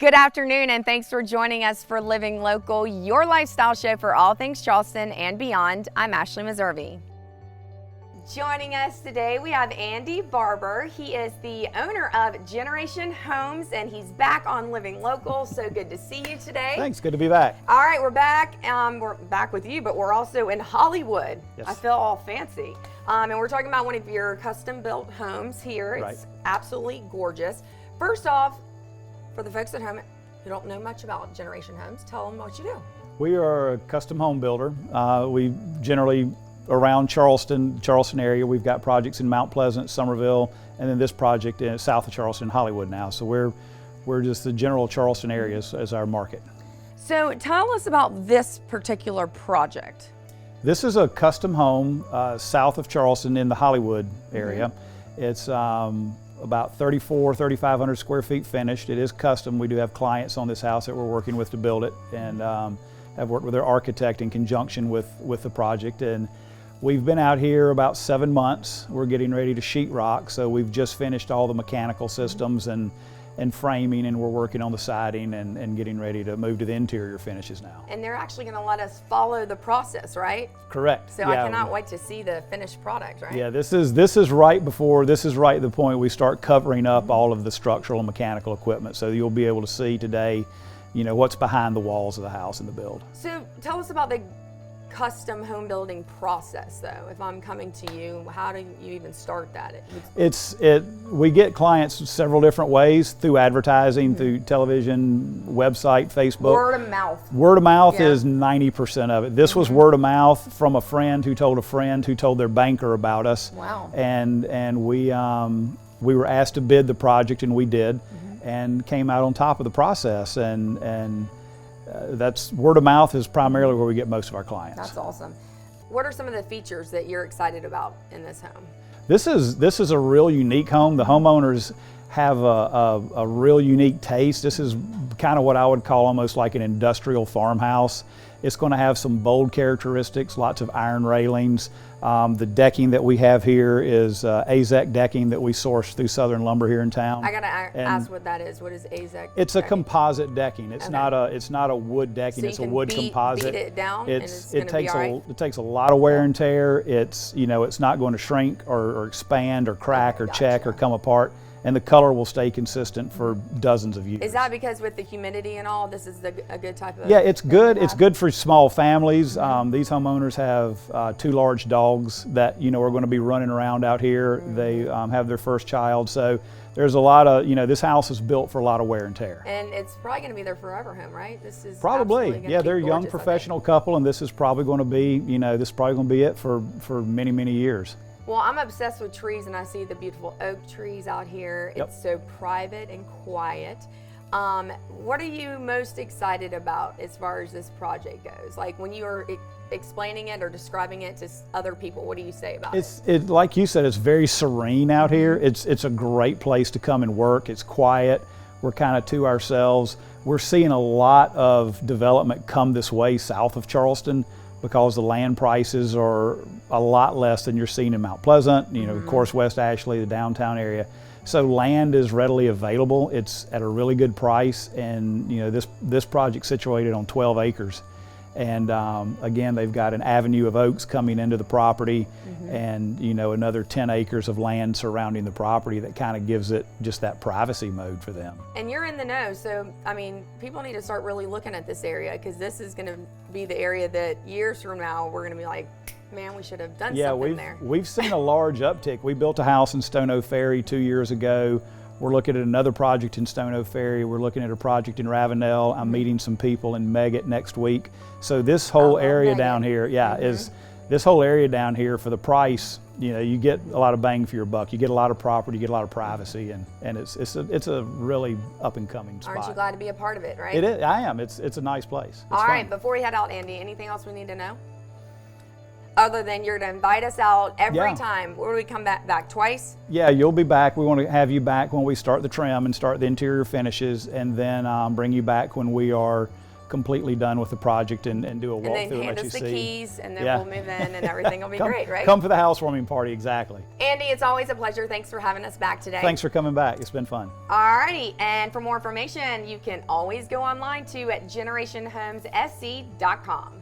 Good afternoon, and thanks for joining us for Living Local, your lifestyle show for all things Charleston and beyond. I'm Ashley Meservey. Joining us today, we have Andy Barber. He is the owner of Generation Homes, and he's back on Living Local. So good to see you today. Thanks, good to be back. All right, we're back. We're back with you, but we're also in Hollywood. Yes. I feel all fancy. And we're talking about one of your custom-built homes here. Right. It's absolutely gorgeous. First off, for the folks at home who don't know much about Generation Homes, tell them what you do. We are a custom home builder. We generally, around Charleston area, we've got projects in Mount Pleasant, Somerville, and then this project in south of Charleston, Hollywood now. So we're just the general Charleston area as our market. So tell us about this particular project. This is a custom home south of Charleston in the Hollywood area. It's about 3,500 square feet finished. It is custom. We do have clients on this house that we're working with to build it, and have worked with their architect in conjunction with the project. And we've been out here about 7 months. We're getting ready to sheetrock, so we've just finished all the mechanical systems and framing, and we're working on the siding and getting ready to move to the interior finishes now. And they're actually going to let us follow the process, right? Correct. So yeah. I cannot wait to see the finished product, right? Yeah, this is right at the point we start covering up all of the structural and mechanical equipment. So you'll be able to see today, what's behind the walls of the house in the build. So tell us about the custom home building process, though. If I'm coming to you, how do you even start that? We get clients several different ways, through advertising, through television, website, Facebook. Word of mouth. Word of mouth is 90% of it. This was word of mouth from a friend who told a friend who told their banker about us. Wow. And we were asked to bid the project, and we did, and came out on top of the process. And that's word of mouth is primarily where we get most of our clients. That's awesome. What are some of the features that you're excited about in this home? This is a real unique home. The homeowners have a real unique taste. This is kind of what I would call almost like an industrial farmhouse. It's going to have some bold characteristics, lots of iron railings. The decking that we have here is AZEK decking that we source through Southern Lumber here in town. I gotta ask what that is. What is AZEK? It's decking? A composite decking. It's not a wood decking. So it's a wood composite. Beat it down. It takes a lot of wear and tear. It's not going to shrink or expand or crack or check or come apart. And the color will stay consistent for dozens of years. Is that because with the humidity and all, this is a good type of? Yeah, it's good. It's good for small families. These homeowners have 2 large dogs that are going to be running around out here. They have their first child, so there's a lot of this house is built for a lot of wear and tear. And it's probably going to be their forever home, right? This is probably they're a young professional couple, and this is probably going to be it for many years. Well, I'm obsessed with trees, and I see the beautiful oak trees out here. Yep. It's so private and quiet. What are you most excited about as far as this project goes? Like when you are explaining it or describing it to other people, what do you say about it? It's like you said, it's very serene out here. It's a great place to come and work. It's quiet. We're kind of to ourselves. We're seeing a lot of development come this way south of Charleston, because the land prices are a lot less than you're seeing in Mount Pleasant, of course, West Ashley, the downtown area. So land is readily available. It's at a really good price, and this project's situated on 12 acres. And again, they've got an avenue of oaks coming into the property, and another 10 acres of land surrounding the property that kind of gives it just that privacy mode for them. And you're in the know, so I mean, people need to start really looking at this area, because this is going to be the area that years from now we're going to be like, man, we should have done something there. Yeah, we've seen a large uptick. We built a house in Stono Ferry 2 years ago. We're looking at another project in Stono Ferry. We're looking at a project in Ravenel. I'm meeting some people in Meggett next week. So this whole area down here, is this whole area down here for the price. You get a lot of bang for your buck. You get a lot of property, you get a lot of privacy, and it's a really up and coming spot. Aren't you glad to be a part of it, right? It is. I am. It's a nice place. All right, before we head out, Andy, anything else we need to know? Other than you're to invite us out every time. Where do we come back twice? Yeah, you'll be back. We want to have you back when we start the trim and start the interior finishes, and then bring you back when we are completely done with the project and do a And then walkthrough and hand let you us the see. keys, and then Yeah. we'll move in, and everything will be great, right? Come for the housewarming party, exactly. Andy, it's always a pleasure. Thanks for having us back today. Thanks for coming back. It's been fun. Alrighty, and for more information, you can always go online to at generationhomessc.com.